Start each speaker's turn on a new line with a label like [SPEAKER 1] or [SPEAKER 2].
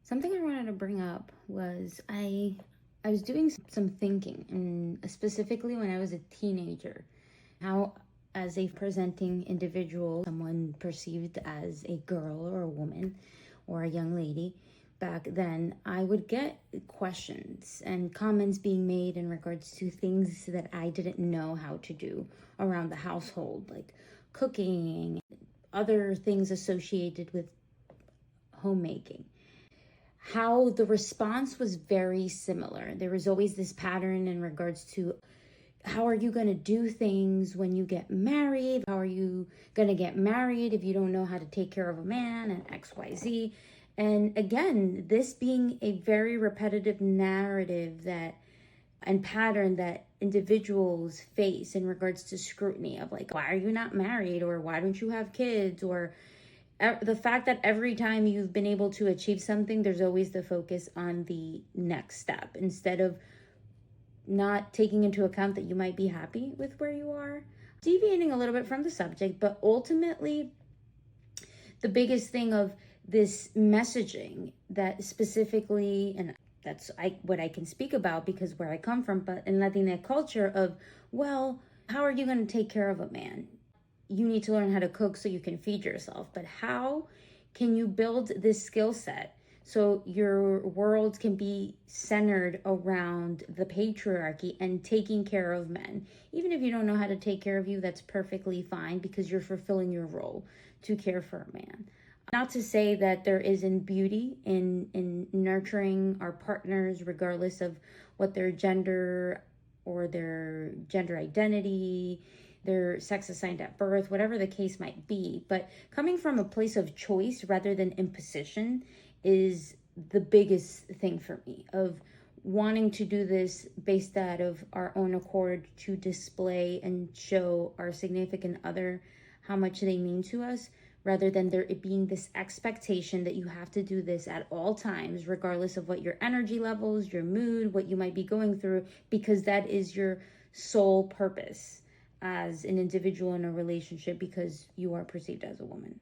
[SPEAKER 1] Something I wanted to bring up was I was doing some thinking, and specifically when I was a teenager, how as a presenting individual, someone perceived as a girl or a woman or a young lady, back then I would get questions and comments being made in regards to things that I didn't know how to do around the household, like cooking, other things associated with homemaking. How the response was very similar. There was always this pattern in regards to how are you going to do things when you get married? How are you going to get married if you don't know how to take care of a man and XYZ? And again, this being a very repetitive narrative that and pattern that individuals face in regards to scrutiny of like, why are you not married? Or why don't you have kids? Or the fact that every time you've been able to achieve something, there's always the focus on the next step instead of not taking into account that you might be happy with where you are. Deviating a little bit from the subject, but ultimately, the biggest thing of this messaging that specifically, and that's what I can speak about because where I come from, but in Latina culture of, well, how are you going to take care of a man? You need to learn how to cook so you can feed yourself. But how can you build this skill set so your world can be centered around the patriarchy and taking care of men? Even if you don't know how to take care of you, that's perfectly fine because you're fulfilling your role to care for a man. Not to say that there isn't beauty in nurturing our partners regardless of what their gender or their gender identity, their sex assigned at birth, whatever the case might be. But coming from a place of choice rather than imposition is the biggest thing for me, of wanting to do this based out of our own accord to display and show our significant other how much they mean to us, rather than there being this expectation that you have to do this at all times, regardless of what your energy levels, your mood, what you might be going through, because that is your sole purpose as an individual in a relationship because you are perceived as a woman.